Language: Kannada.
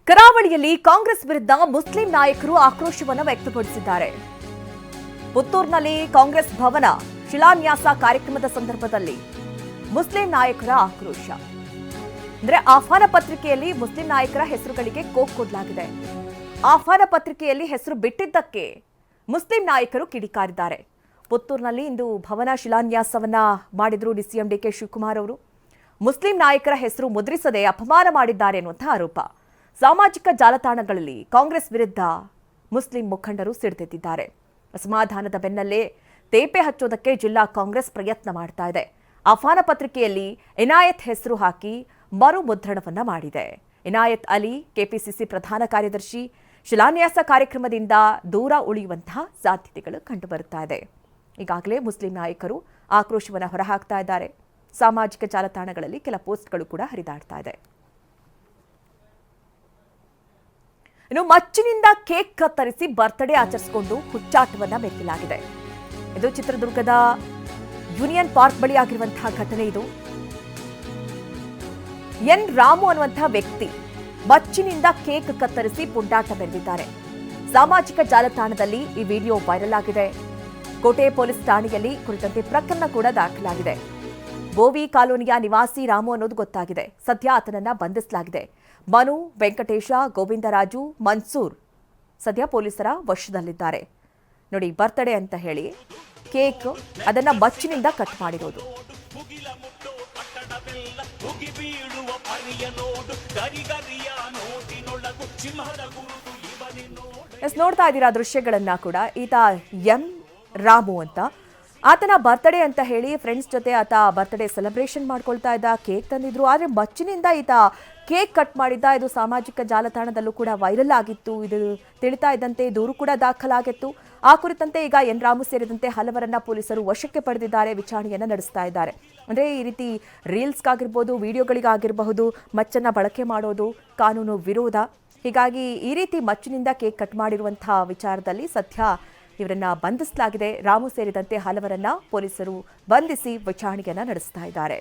ಕರಾವಳಿಯಲ್ಲಿ ಕಾಂಗ್ರೆಸ್ ವಿರುದ್ಧ ಮುಸ್ಲಿಂ ನಾಯಕರು ಆಕ್ರೋಶವನ್ನು ವ್ಯಕ್ತಪಡಿಸಿದ್ದಾರೆ. ಪುತ್ತೂರಿನಲ್ಲಿ ಕಾಂಗ್ರೆಸ್ ಭವನ ಶಿಲಾನ್ಯಾಸ ಕಾರ್ಯಕ್ರಮದ ಸಂದರ್ಭದಲ್ಲಿ ಮುಸ್ಲಿಂ ನಾಯಕರ ಆಕ್ರೋಶ. ಅಂದ್ರೆ ಆಹ್ವಾನ ಪತ್ರಿಕೆಯಲ್ಲಿ ಮುಸ್ಲಿಂ ನಾಯಕರ ಹೆಸರುಗಳಿಗೆ ಕೋಕ್ ಕೊಡಲಾಗಿದೆ. ಆಹ್ವಾನ ಪತ್ರಿಕೆಯಲ್ಲಿ ಹೆಸರು ಬಿಟ್ಟಿದ್ದಕ್ಕೆ ಮುಸ್ಲಿಂ ನಾಯಕರು ಕಿಡಿಕಾರಿದ್ದಾರೆ. ಪುತ್ತೂರಿನಲ್ಲಿ ಇಂದು ಭವನ ಶಿಲಾನ್ಯಾಸವನ್ನ ಮಾಡಿದ್ರು ಡಿಸಿಎಂ ಡಿಕೆ ಶಿವಕುಮಾರ್ ಅವರು. ಮುಸ್ಲಿಂ ನಾಯಕರ ಹೆಸರು ಮುದ್ರಿಸದೆ ಅಪಮಾನ ಮಾಡಿದ್ದಾರೆ ಎನ್ನುವಂತಹ ಆರೋಪ. ಸಾಮಾಜಿಕ ಜಾಲತಾಣಗಳಲ್ಲಿ ಕಾಂಗ್ರೆಸ್ ವಿರುದ್ಧ ಮುಸ್ಲಿಂ ಮುಖಂಡರು ಸಿಡಿದೆದ್ದಿದ್ದಾರೆ. ಅಸಮಾಧಾನದ ಬೆನ್ನಲ್ಲೇ ತೇಪೆ ಹಚ್ಚೋದಕ್ಕೆ ಜಿಲ್ಲಾ ಕಾಂಗ್ರೆಸ್ ಪ್ರಯತ್ನ ಮಾಡ್ತಾ ಇದೆ. ಆಹ್ವಾನ ಪತ್ರಿಕೆಯಲ್ಲಿ ಇನಾಯತ್ ಹೆಸರು ಹಾಕಿ ಮರು ಮುದ್ರಣವನ್ನ ಮಾಡಿದೆ. ಇನಾಯತ್ ಅಲಿ ಕೆಪಿಸಿಸಿ ಪ್ರಧಾನ ಕಾರ್ಯದರ್ಶಿ ಶಿಲಾನ್ಯಾಸ ಕಾರ್ಯಕ್ರಮದಿಂದ ದೂರ ಉಳಿಯುವಂತಹ ಸಾಧ್ಯತೆಗಳು ಕಂಡುಬರುತ್ತಾ ಇದೆ. ಈಗಾಗಲೇ ಮುಸ್ಲಿಂ ನಾಯಕರು ಆಕ್ರೋಶವನ್ನು ಹೊರಹಾಕ್ತಾ ಇದ್ದಾರೆ. ಸಾಮಾಜಿಕ ಜಾಲತಾಣಗಳಲ್ಲಿ ಕೆಲ ಪೋಸ್ಟ್ಗಳು ಕೂಡ ಹರಿದಾಡ್ತಾ ಇದೆ. ಇನ್ನು ಮಚ್ಚಿನಿಂದ ಕೇಕ್ ಕತ್ತರಿಸಿ ಬರ್ತ್ಡೇ ಆಚರಿಸಿಕೊಂಡು ಹುಚ್ಚಾಟವನ್ನ ಮೆಕ್ಕಲಾಗಿದೆ. ಇದು ಚಿತ್ರದುರ್ಗದ ಯೂನಿಯನ್ ಪಾರ್ಕ್ ಬಳಿ ಆಗಿರುವಂತಹ ಘಟನೆ. ಇದು ಎನ್ ರಾಮು ಅನ್ನುವಂತಹ ವ್ಯಕ್ತಿ ಮಚ್ಚಿನಿಂದ ಕೇಕ್ ಕತ್ತರಿಸಿ ಪುಂಡಾಟ ಮೆರೆದಿದ್ದಾರೆ. ಸಾಮಾಜಿಕ ಜಾಲತಾಣದಲ್ಲಿ ಈ ವಿಡಿಯೋ ವೈರಲ್ ಆಗಿದೆ. ಕೋಟೆ ಪೊಲೀಸ್ ಠಾಣೆಯಲ್ಲಿ ಕುರಿತಂತೆ ಪ್ರಕರಣ ಕೂಡ ದಾಖಲಾಗಿದೆ. ಬೋವಿ ಕಾಲೋನಿಯ ನಿವಾಸಿ ರಾಮು ಅನ್ನೋದು ಗೊತ್ತಾಗಿದೆ. ಸದ್ಯ ಆತನನ್ನ ಬಂಧಿಸಲಾಗಿದೆ. ಮನು, ವೆಂಕಟೇಶ, ಗೋವಿಂದರಾಜು, ಮನ್ಸೂರ್ ಸದ್ಯ ಪೊಲೀಸರ ವಶದಲ್ಲಿದ್ದಾರೆ. ನೋಡಿ, ಬರ್ತ್ಡೇ ಅಂತ ಹೇಳಿ ಕೇಕ್ ಅದನ್ನ ಮಚ್ಚಿನಿಂದ ಕಟ್ ಮಾಡಿರೋದು. ನೋಡ್ತಾ ಇದ್ದೀರಾ ದೃಶ್ಯಗಳನ್ನ ಕೂಡ. ಈತ ಎಂ ರಾಮು ಅಂತ, ಆತನ ಬರ್ತ್ಡೇ ಅಂತ ಹೇಳಿ ಫ್ರೆಂಡ್ಸ್ ಜೊತೆ ಆತ ಬರ್ತ್ಡೇ ಸೆಲೆಬ್ರೇಷನ್ ಮಾಡ್ಕೊಳ್ತಾ ಇದ್ದ. ಕೇಕ್ ತಂದಿದ್ರು, ಆದರೆ ಮಚ್ಚಿನಿಂದ ಈತ ಕೇಕ್ ಕಟ್ ಮಾಡಿದ್ದ. ಇದು ಸಾಮಾಜಿಕ ಜಾಲತಾಣದಲ್ಲೂ ಕೂಡ ವೈರಲ್ ಆಗಿತ್ತು. ಇದು ತಿಳಿತಾ ಇದ್ದಂತೆ ದೂರು ಕೂಡ ದಾಖಲಾಗಿತ್ತು. ಆ ಕುರಿತಂತೆ ಈಗ ಎನ್ ರಾಮು ಸೇರಿದಂತೆ ಹಲವರನ್ನ ಪೊಲೀಸರು ವಶಕ್ಕೆ ಪಡೆದಿದ್ದಾರೆ, ವಿಚಾರಣೆಯನ್ನ ನಡೆಸ್ತಾ ಇದ್ದಾರೆ. ಅಂದ್ರೆ ಈ ರೀತಿ ರೀಲ್ಸ್ಗಾಗಿರ್ಬೋದು, ವಿಡಿಯೋಗಳಿಗಾಗಿರಬಹುದು ಮಚ್ಚನ್ನ ಬಳಕೆ ಮಾಡೋದು ಕಾನೂನು ವಿರೋಧ. ಹೀಗಾಗಿ ಈ ರೀತಿ ಮಚ್ಚಿನಿಂದ ಕೇಕ್ ಕಟ್ ಮಾಡಿರುವಂತಹ ವಿಚಾರದಲ್ಲಿ ಸದ್ಯ ಇವರನ್ನ ಬಂಧಿಸಲಾಗಿದೆ. ರಾಮು ಸೇರಿದಂತೆ ಹಲವರನ್ನ ಪೊಲೀಸರು ಬಂಧಿಸಿ ವಿಚಾರಣೆಯನ್ನ ನಡೆಸ್ತಾ ಇದ್ದಾರೆ.